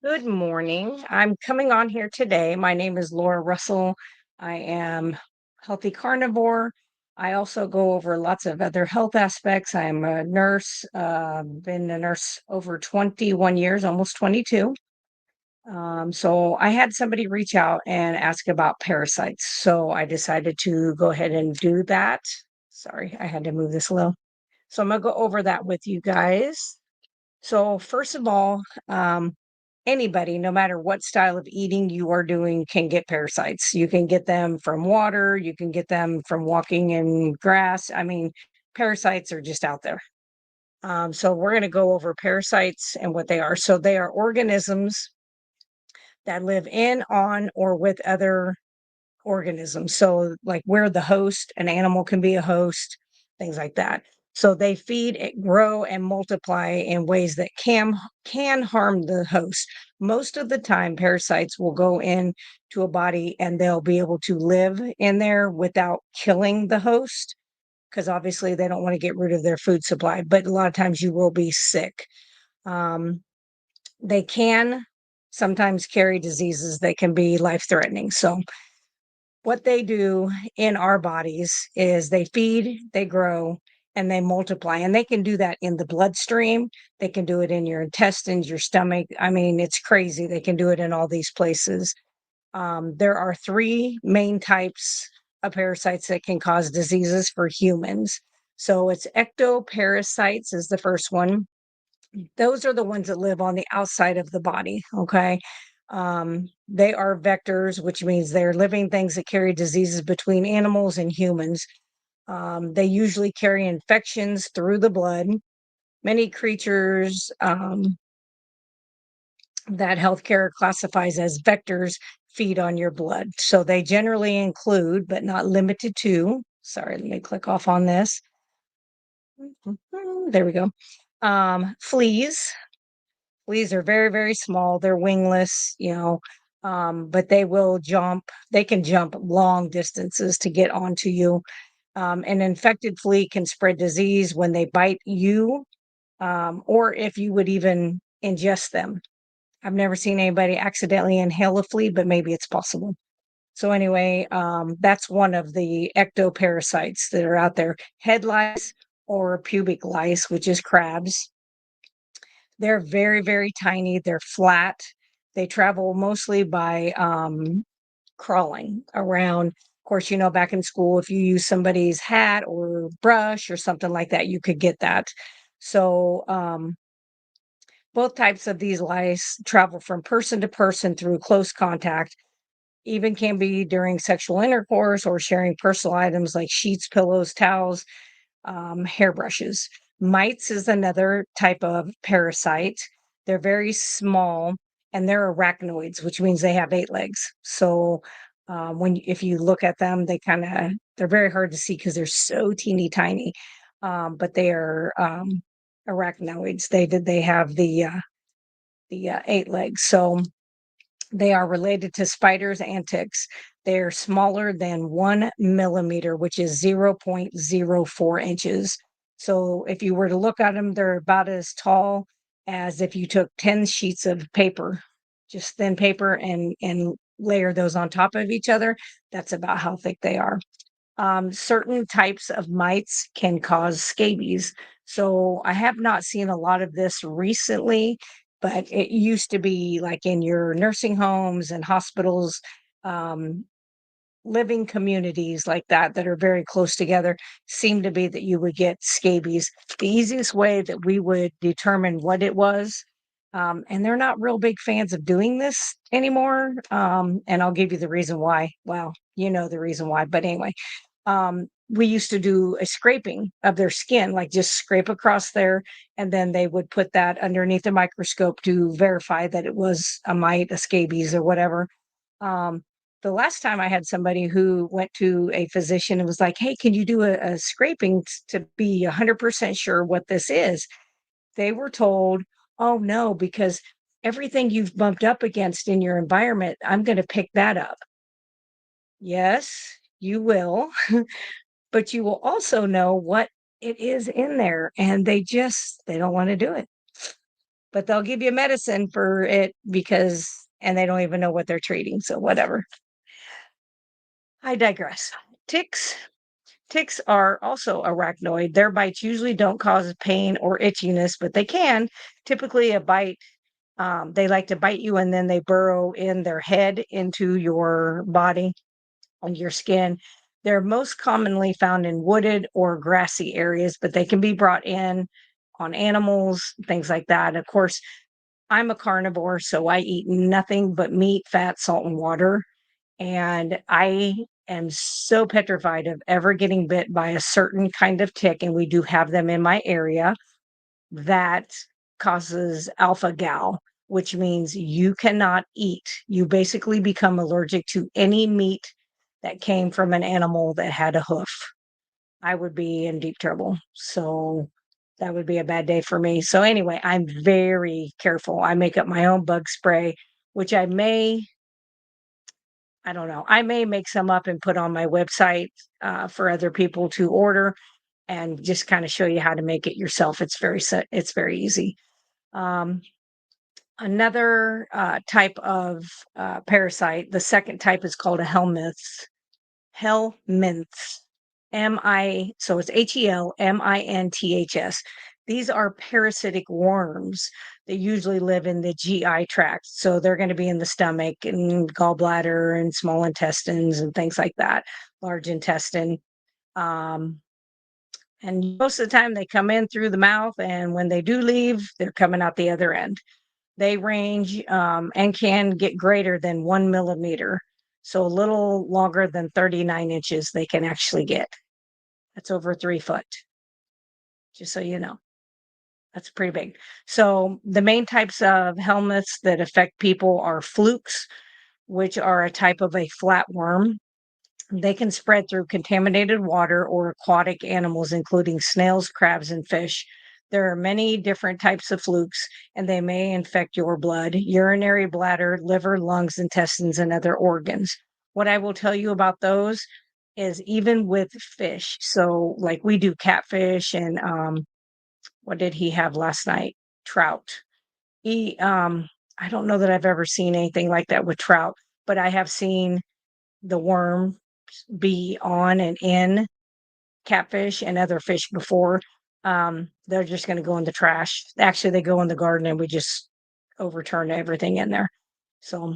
Good morning. I'm coming on here today. My name is Laura Russell. I am healthy carnivore. I also go over lots of other health aspects. I am a nurse, been a nurse over 21 years, almost 22. So I had somebody reach out and ask about parasites. So I decided to go ahead and do that. Sorry, I had to move this a little. So I'm going to go over that with you guys. So, first of all, anybody, no matter what style of eating you are doing, can get parasites. You can get them from water, you can get them from walking in grass. I mean, parasites are just out there. So, we're going to go over parasites and what they are. So, they are organisms that live in, on, or with other organisms. So, like we're the host, an animal can be a host, things like that. So they feed, grow, and multiply in ways that can harm the host. Most of the time, parasites will go in to a body and they'll be able to live in there without killing the host, because obviously they don't want to get rid of their food supply. But a lot of times you will be sick. Um, they can sometimes carry diseases that can be life threatening. So what they do in our bodies is they feed, they grow, and they multiply. And they can do that in the bloodstream. They can do it in your intestines, your stomach. I mean, it's crazy. They can do it in all these places. There are three main types of parasites that can cause diseases for humans. So it's ectoparasites is the first one. Those are the ones that live on the outside of the body. Okay. They are vectors, which means they're living things that carry diseases between animals and humans. They usually carry infections through the blood. Many creatures that healthcare classifies as vectors feed on your blood. So they generally include, but not limited to, sorry, let me click off on this. There we go. Fleas. Fleas are very, very small. They're wingless, but they can jump long distances to get onto you. An infected flea can spread disease when they bite you, or if you would even ingest them. I've never seen anybody accidentally inhale a flea, but maybe it's possible. So anyway, that's one of the ectoparasites that are out there. Head lice or pubic lice, which is crabs. They're very, very tiny. They're flat. They travel mostly by crawling around. Of course, back in school, if you use somebody's hat or brush or something like that, you could get that. So, both types of these lice travel from person to person through close contact, even can be during sexual intercourse or sharing personal items like sheets, pillows, towels, hairbrushes. Mites is another type of parasite. They're very small and they're arachnoids, which means they have 8 legs. So if you look at them, they're very hard to see because they're so teeny tiny. But they are arachnoids. They have the 8 legs. So they are related to spiders and ticks. They're smaller than 1 millimeter, which is 0.04 inches. So if you were to look at them, they're about as tall as if you took 10 sheets of paper, just thin paper, and layer those on top of each other. That's about how thick they are. Certain types of mites can cause scabies. So I have not seen a lot of this recently, but it used to be like in your nursing homes and hospitals, um, living communities like that are very close together, seem to be that you would get scabies. The easiest way that we would determine what it was, and they're not real big fans of doing this anymore. And I'll give you the reason why. Well, you know the reason why, but anyway, we used to do a scraping of their skin, like just scrape across there, and then they would put that underneath a microscope to verify that it was a mite, a scabies, or whatever. Um, the last time I had somebody who went to a physician and was like, "Hey, can you do a scraping to be 100% sure what this is?" They were told, "Oh no, because everything you've bumped up against in your environment, I'm going to pick that up." Yes, you will. But you will also know what it is in there, and they don't wanna do it. but they'll give you medicine for it because and they don't even know what they're treating, so whatever. I digress. Ticks. Ticks are also arachnoid. Their bites usually don't cause pain or itchiness, but they can. Typically, a bite, they like to bite you and then they burrow in their head into your body and your skin. They're most commonly found in wooded or grassy areas, but they can be brought in on animals, things like that. Of course, I'm a carnivore, so I eat nothing but meat, fat, salt, and water. And I am so petrified of ever getting bit by a certain kind of tick, and we do have them in my area that causes alpha gal, which means you cannot eat. You basically become allergic to any meat that came from an animal that had a hoof. I would be in deep trouble. So that would be a bad day for me. So anyway, I'm very careful. I make up my own bug spray, which I don't know. I may make some up and put on my website for other people to order and just kind of show you how to make it yourself. It's very easy. Um, another type of parasite, the second type is called a helminths. So it's HELMINTHS. These are parasitic worms that usually live in the GI tract. So they're going to be in the stomach and gallbladder and small intestines and things like that, large intestine. Um, and most of the time they come in through the mouth, and when they do leave, they're coming out the other end. They range and can get greater than 1 millimeter. So a little longer than 39 inches they can actually get. That's over 3 foot, just so you know. That's pretty big. So the main types of helmets that affect people are flukes, which are a type of a flatworm. They can spread through contaminated water or aquatic animals, including snails, crabs, and fish. There are many different types of flukes, and they may infect your blood, urinary bladder, liver, lungs, intestines, and other organs. What I will tell you about those is even with fish. So, like we do catfish, and what did he have last night? Trout. He, I don't know that I've ever seen anything like that with trout, but I have seen the worm be on and in catfish and other fish before. They're just going to go in the trash. Actually, they go in the garden and we just overturn everything in there. So,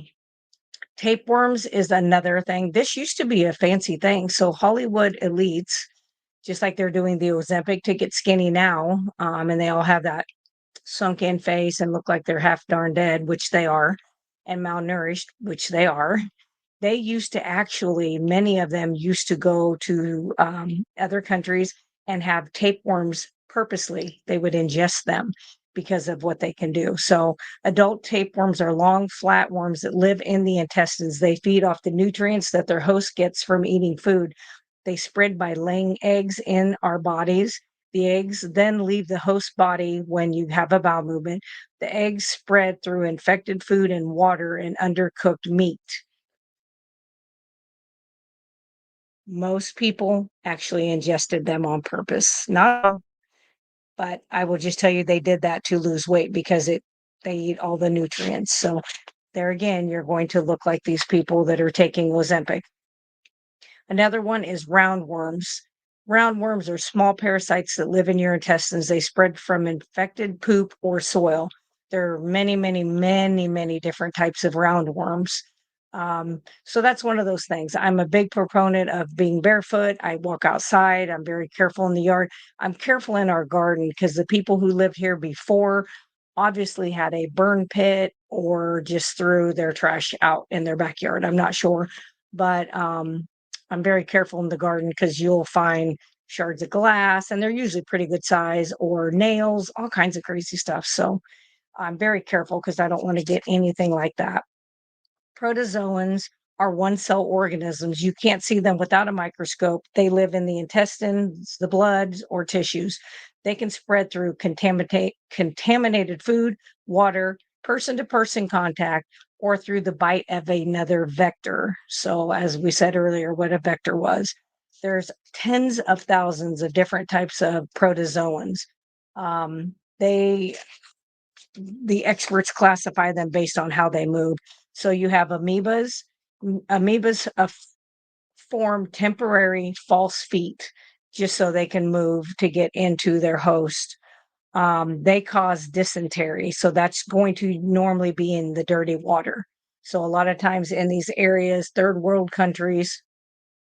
tapeworms is another thing. This used to be a fancy thing. So, Hollywood elites, just like they're doing the Ozempic to get skinny now, and they all have that sunk in face and look like they're half darn dead, which they are, and malnourished, which they are. They used to actually, many of them used to go to other countries and have tapeworms purposely. They would ingest them because of what they can do. So, adult tapeworms are long, flat worms that live in the intestines. They feed off the nutrients that their host gets from eating food. They spread by laying eggs in our bodies. The eggs then leave the host body when you have a bowel movement. The eggs spread through infected food and water and undercooked meat. Most people actually ingested them on purpose. Not all, but I will just tell you they did that to lose weight because they eat all the nutrients. So there again, you're going to look like these people that are taking Ozempic. Another one is roundworms. Roundworms are small parasites that live in your intestines. They spread from infected poop or soil. There are many, many, many, many different types of roundworms. So that's one of those things. I'm a big proponent of being barefoot. I walk outside. I'm very careful in the yard. I'm careful in our garden because the people who lived here before obviously had a burn pit or just threw their trash out in their backyard. I'm not sure, but I'm very careful in the garden because you'll find shards of glass and they're usually pretty good size or nails, all kinds of crazy stuff. So I'm very careful because I don't want to get anything like that. Protozoans are one cell organisms. You can't see them without a microscope. They live in the intestines, the blood, or tissues. They can spread through contaminated food, water, person to person contact, or through the bite of another vector. So, as we said earlier, what a vector was. There's tens of thousands of different types of protozoans. They the experts classify them based on how they move. So you have amoebas. Amoebas form temporary false feet just so they can move to get into their host. They cause dysentery. So that's going to normally be in the dirty water. So a lot of times in these areas, third world countries,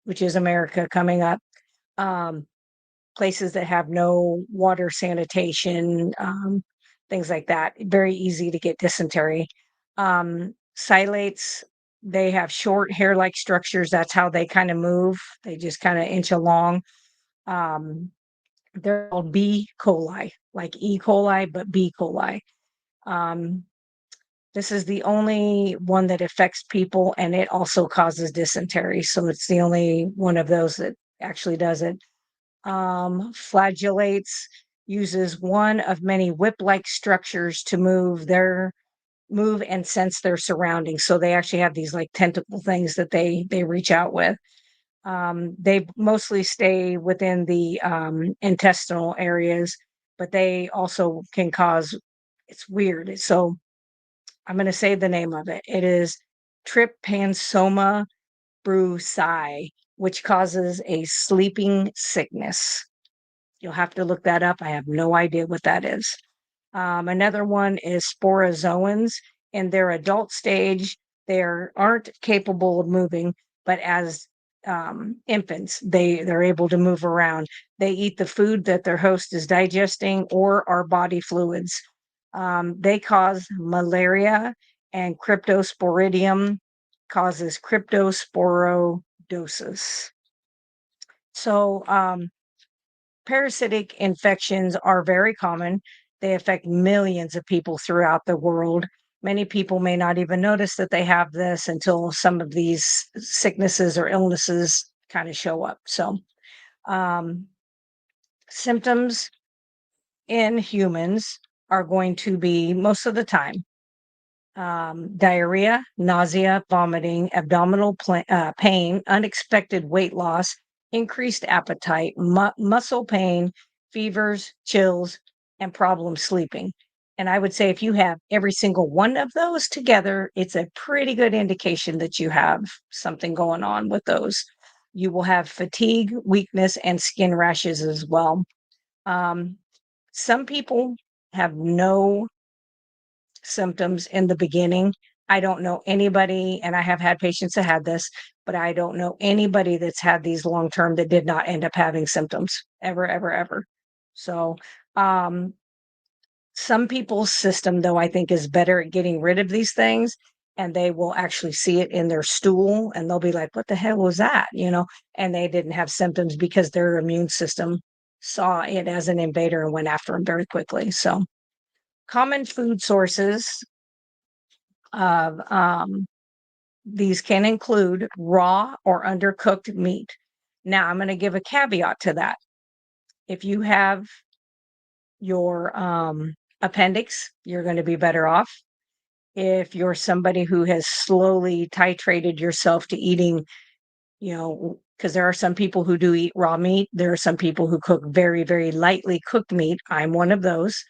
which is America coming up, um, places that have no water sanitation, things like that, very easy to get dysentery. Silates, they have short hair-like structures. That's how they kind of move. They just kind of inch along. Um, they're called B. coli, like E. coli, but B. coli. Um, this is the only one that affects people, and it also causes dysentery. So it's the only one of those that actually does it. Flagellates uses one of many whip-like structures to move and sense their surroundings. So they actually have these like tentacle things that they reach out with. They mostly stay within the intestinal areas, but they also can cause. It's weird. So I'm going to say the name of it. It is Trypanosoma brucei, which causes a sleeping sickness. You'll have to look that up. I have no idea what that is. Another one is sporozoans. In their adult stage, they aren't capable of moving, but as infants, they're able to move around. They eat the food that their host is digesting or our body fluids. They cause malaria, and cryptosporidium causes cryptosporodosis. So, parasitic infections are very common. They affect millions of people throughout the world. Many people may not even notice that they have this until some of these sicknesses or illnesses kind of show up. So, um, symptoms in humans are going to be most of the time diarrhea, nausea, vomiting, abdominal pain, unexpected weight loss, increased appetite, muscle pain, fevers, chills, and problems sleeping. And I would say if you have every single one of those together, it's a pretty good indication that you have something going on with those. You will have fatigue, weakness, and skin rashes as well. Um, some people have no symptoms in the beginning. I don't know anybody, and I have had patients that had this, but I don't know anybody that's had these long term that did not end up having symptoms ever, ever, ever. So, um, some people's system, though, I think is better at getting rid of these things, and they will actually see it in their stool and they'll be like, what the hell was that? And they didn't have symptoms because their immune system saw it as an invader and went after them very quickly. So, common food sources of these can include raw or undercooked meat. Now, I'm going to give a caveat to that. If you have your appendix, you're going to be better off. If you're somebody who has slowly titrated yourself to eating, because there are some people who do eat raw meat, there are some people who cook very, very lightly cooked meat. I'm one of those.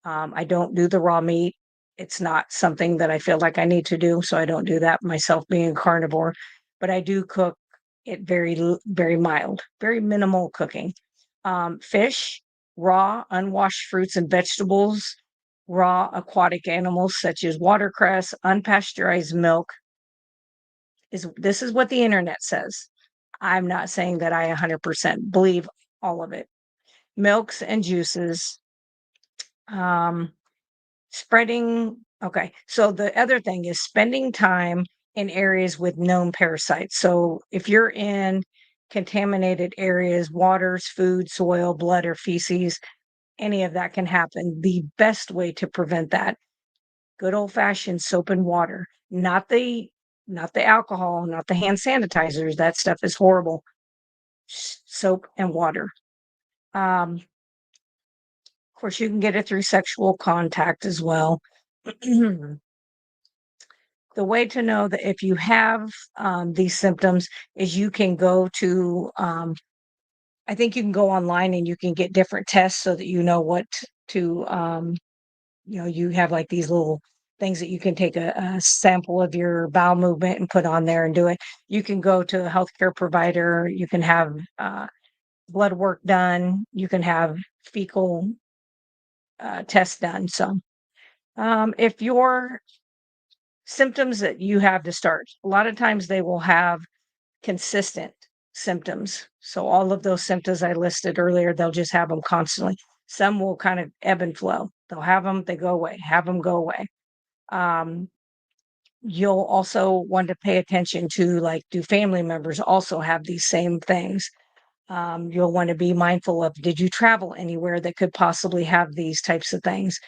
I don't do the raw meat. It's not something that I feel like I need to do, so I don't do that myself being a carnivore, but I do cook it very mild, very minimal cooking. Fish, raw, unwashed fruits and vegetables, raw aquatic animals such as watercress, unpasteurized milk. This is what the internet says. I'm not saying that I 100% believe all of it. Milks and juices, um, spreading okay, so the other thing is spending time in areas with known parasites. So if you're in contaminated areas, waters, food, soil, blood, or feces, any of that can happen. The best way to prevent that, good old-fashioned soap and water, not the alcohol, not the hand sanitizers. That stuff is horrible. Soap and water. Of course, you can get it through sexual contact as well. The way to know that if you have these symptoms is you can go to, I think you can go online and you can get different tests so that you know what to You have like these little things that you can take a sample of your bowel movement and put on there and do it. You can go to a healthcare provider. You can have blood work done. You can have fecal tests done. So, if your symptoms that you have to start, a lot of times they will have consistent symptoms. So all of those symptoms I listed earlier, they'll just have them constantly. Some will kind of ebb and flow. They'll have them, they go away, have them go away. Um, you'll also want to pay attention to, like, do family members also have these same things? You'll want to be mindful of, did you travel anywhere that could possibly have these types of things?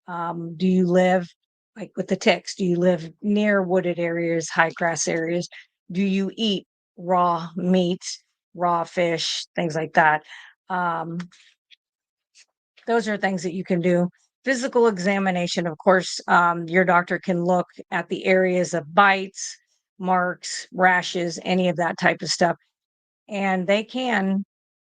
Do you live, like with the ticks, do you live near wooded areas, high grass areas? Do you eat raw meat, raw fish, things like that? Um, those are things that you can do. Physical examination, of course, your doctor can look at the areas of bites, marks, rashes, any of that type of stuff. And they can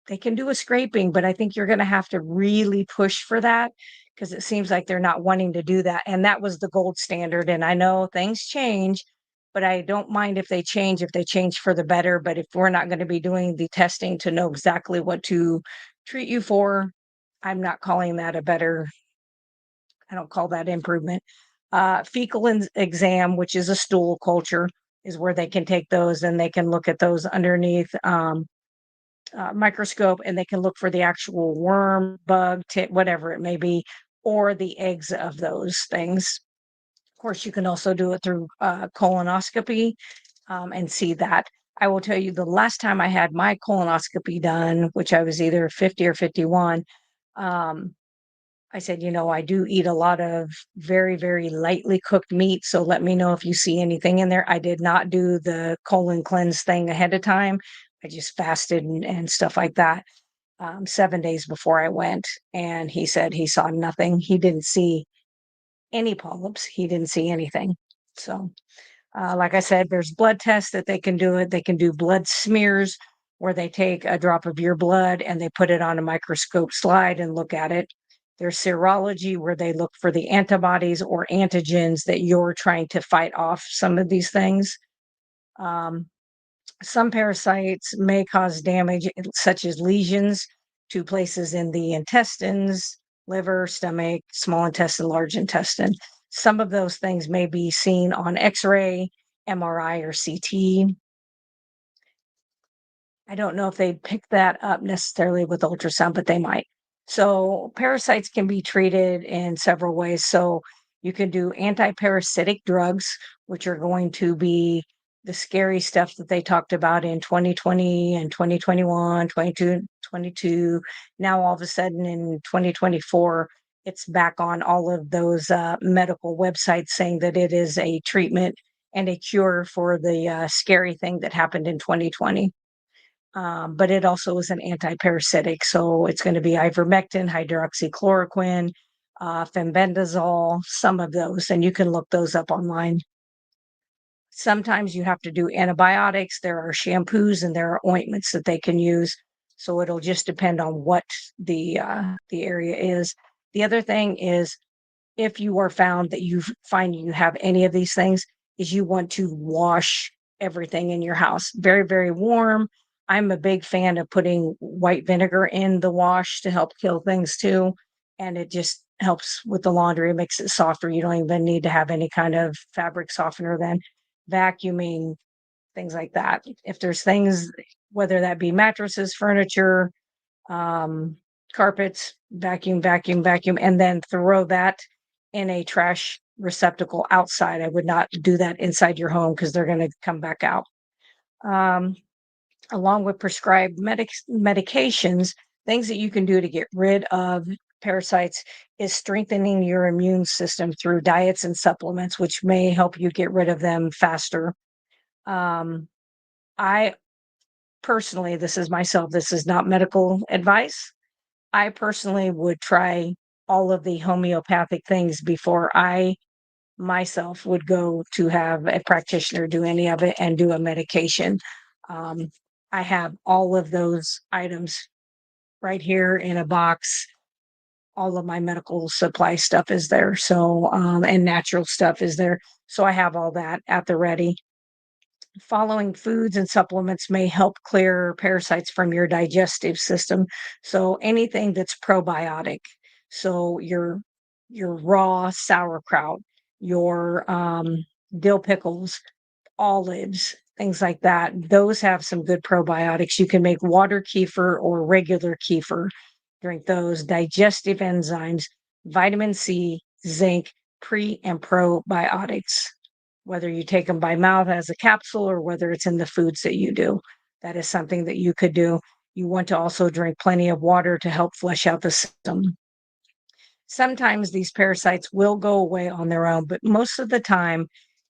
do a scraping, but I think you're gonna have to really push for that because it seems like they're not wanting to do that, and that was the gold standard, and I know things change, but I don't mind if they change for the better, but if we're not gonna be doing the testing to know exactly what to treat you for, I'm not calling that a better I don't call that improvement. Fecal exam, which is a stool culture, is where they can take those and they can look at those underneath, microscope, and they can look for the actual worm, bug, whatever it may be, or the eggs of those things. Of course, you can also do it through colonoscopy and see that. I will tell you the last time I had my colonoscopy done, which I was either 50 or 51, um, I said, I do eat a lot of very, very lightly cooked meat. So let me know if you see anything in there. I did not do the colon cleanse thing ahead of time. I just fasted and stuff like that 7 days before I went. And he said he saw nothing. He didn't see any polyps. He didn't see anything. So like I said, there's blood tests that they can do it. They can do blood smears where they take a drop of your blood and they put it on a microscope slide and look at it. There's serology where they look for the antibodies or antigens that you're trying to fight off some of these things. Um, some parasites may cause damage, such as lesions to places in the intestines, liver, stomach, small intestine, large intestine. Some of those things may be seen on x ray, MRI, or CT. I don't know if they pick that up necessarily with ultrasound, but they might. So, parasites can be treated in several ways. So, you can do anti-parasitic drugs, which are going to be the scary stuff that they talked about in 2020 and 2021, 22. Now, all of a sudden in 2024, it's back on all of those medical websites saying that it is a treatment and a cure for the scary thing that happened in 2020. But it also is an anti-parasitic, so it's gonna be ivermectin, hydroxychloroquine, fenbendazole, some of those, and you can look those up online. Sometimes you have to do antibiotics, there are shampoos and there are ointments that they can use, so it'll just depend on what the area is. The other thing is, if you are found that find you have any of these things, is you want to wash everything in your house very, very warm. I'm a big fan of putting white vinegar in the wash to help kill things too. And it just helps with the laundry. It makes it softer. You don't even need to have any kind of fabric softener then. Vacuuming, things like that. If there's things, whether that be mattresses, furniture, um, carpets, vacuum, vacuum, vacuum, and then throw that in a trash receptacle outside. I would not do that inside your home because they're going to come back out. Um, along with prescribed medications, things that you can do to get rid of parasites is strengthening your immune system through diets and supplements, which may help you get rid of them faster. Um, I personally, this is myself, this is not medical advice. I personally would try all of the homeopathic things before I myself would go to have a practitioner do any of it and do a medication. Um, I have all of those items right here in a box. all of my medical supply stuff is there. So, and natural stuff is there. So I have all that at the ready. Following foods and supplements may help clear parasites from your digestive system. So anything that's probiotic. So your raw sauerkraut, your dill pickles, olives, things like that. Those have some good probiotics. You can make water kefir or regular kefir. Drink those. Digestive enzymes, vitamin C, zinc, pre and probiotics. Whether you take them by mouth as a capsule or whether it's in the foods that you do, that is something that you could do. You want to also drink plenty of water to help flush out the system. Sometimes these parasites will go away on their own, but most of the time,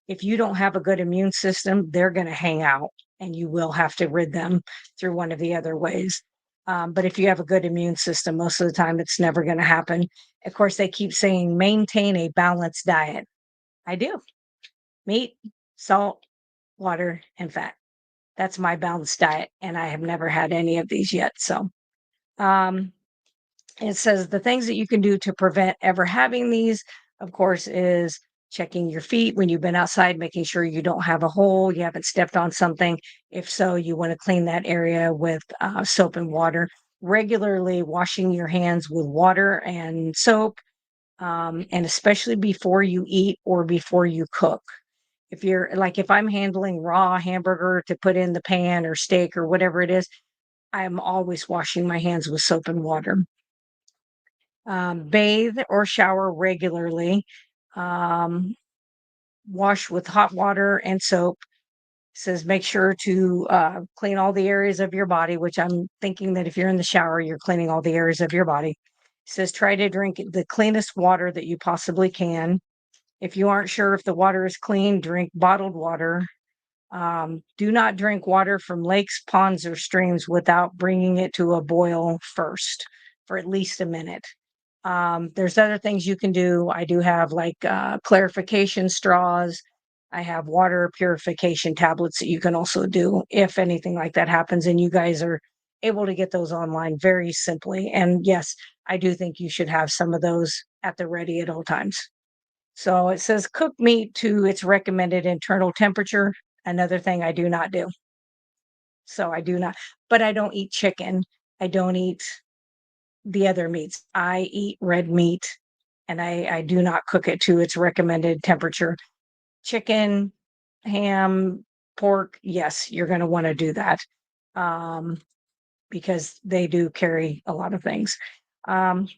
if you don't have a good immune system, they're going to hang out and you will have to rid them through one of the other ways. But if you have a good immune system, most of the time it's never going to happen. Of course, they keep saying maintain a balanced diet. I do meat, salt, water, and fat. That's my balanced diet. And I have never had any of these yet. So, um, it says the things that you can do to prevent ever having these, of course, is checking your feet when you've been outside, making sure you don't have a hole, you haven't stepped on something. If so, you want to clean that area with soap and water. Regularly washing your hands with water and soap, and especially before you eat or before you cook. If you're like, if I'm handling raw hamburger to put in the pan or steak or whatever it is, I'm always washing my hands with soap and water. Bathe or shower regularly. Um, wash with hot water and soap. Says make sure to clean all the areas of your body, which I'm thinking that if you're in the shower, you're cleaning all the areas of your body. Says try to drink the cleanest water that you possibly can. If you aren't sure if the water is clean, drink bottled water. Do not drink water from lakes, ponds, or streams without bringing it to a boil first for at least a minute. There's other things you can do. I do have like clarification straws. I have water purification tablets that you can also do if anything like that happens. And you guys are able to get those online very simply. And yes, I do think you should have some of those at the ready at all times. So it says cook meat to its recommended internal temperature. Another thing I do not do. So I do not, but I don't eat chicken. I don't eat the other meats. I eat red meat and I do not cook it to its recommended temperature. Chicken, ham, pork, yes, you're going to want to do that um, because they do carry a lot of things. Um,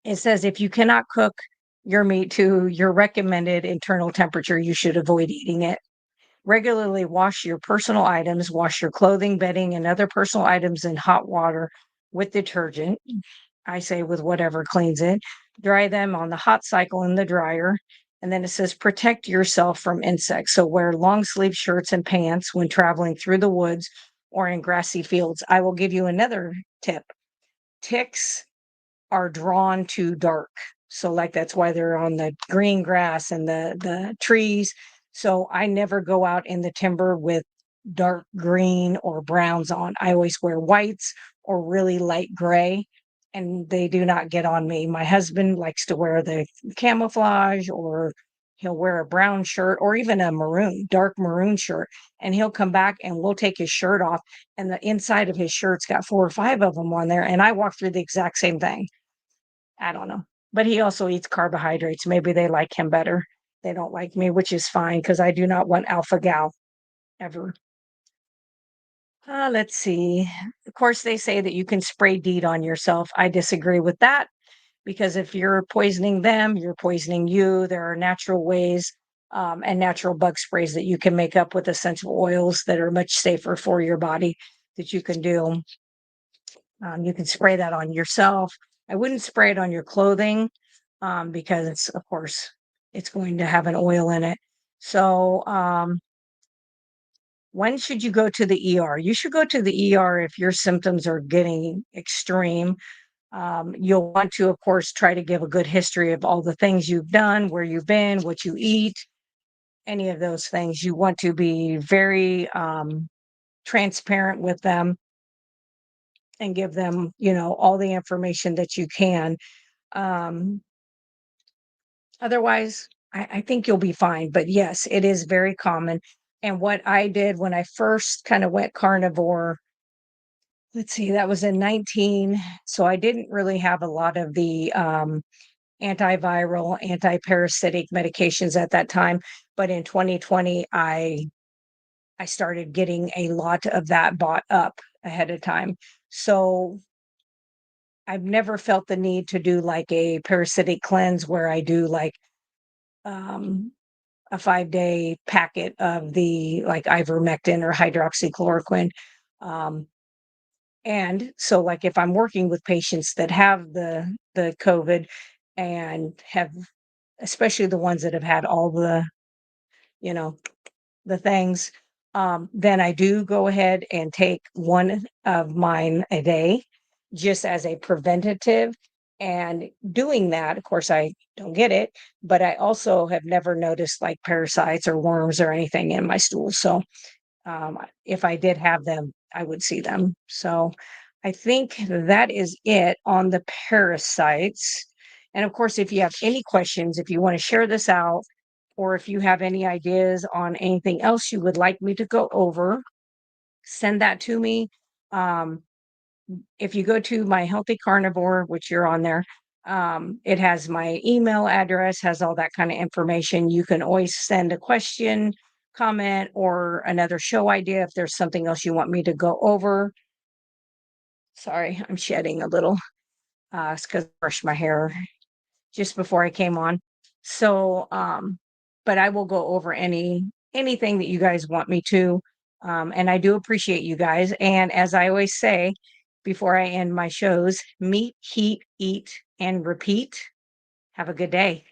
it says if you cannot cook your meat to your recommended internal temperature, you should avoid eating it. Regularly wash your personal items, wash your clothing, bedding, and other personal items in hot water with detergent. I say with whatever cleans it. Dry them on the hot cycle in the dryer. And then it says protect yourself from insects. So wear long sleeve shirts and pants when traveling through the woods or in grassy fields. I will give you another tip. Ticks are drawn to dark. So like that's why they're on the green grass and the trees. So I never go out in the timber with dark green or browns on. I always wear whites or really light gray and they do not get on me. My husband likes to wear the camouflage or he'll wear a brown shirt or even a maroon, dark maroon shirt and he'll come back and we'll take his shirt off and the inside of his shirt's got 4 or 5 of them on there and I walk through the exact same thing. I don't know. But he also eats carbohydrates. Maybe they like him better. They don't like me, which is fine because I do not want alpha gal ever. Let's see. Of course, they say that you can spray DEET on yourself. I disagree with that because if you're poisoning them, you're poisoning you. There are natural ways and natural bug sprays that you can make up with essential oils that are much safer for your body that you can do. You can spray that on yourself. I wouldn't spray it on your clothing because it's, of course, it's going to have an oil in it. So, when should you go to the ER? You should go to the ER if your symptoms are getting extreme. You'll want to, of course, try to give a good history of all the things you've done, where you've been, what you eat, any of those things. You want to be very transparent with them and give them, all the information that you can. Um, Otherwise, I think you'll be fine. But yes, it is very common. And what I did when I first kind of went carnivore, let's see, that was in 19. So I didn't really have a lot of the antiviral, anti-parasitic medications at that time. But in 2020, I started getting a lot of that bought up ahead of time. So I've never felt the need to do like a parasitic cleanse where I do like um, a 5-day packet of the like ivermectin or hydroxychloroquine. Um, and so like if I'm working with patients that have the COVID and have, especially the ones that have had all you know, the things, then I do go ahead and take one of mine a day just as a preventative. And doing that, of course, I don't get it, but I also have never noticed like parasites or worms or anything in my stool. So if I did have them, I would see them. So I think that is it on the parasites. And of course, if you have any questions, if you want to share this out, or if you have any ideas on anything else you would like me to go over, send that to me. Um, if you go to my Healthy Carnivore, which you're on there, it has my email address, has all that kind of information. You can always send a question, comment, or another show idea if there's something else you want me to go over. Sorry, I'm shedding a little. It's because I brushed my hair just before I came on. So, but I will go over anything that you guys want me to. And I do appreciate you guys. And as I always say before I end my shows, meet, heat, eat, and repeat. Have a good day.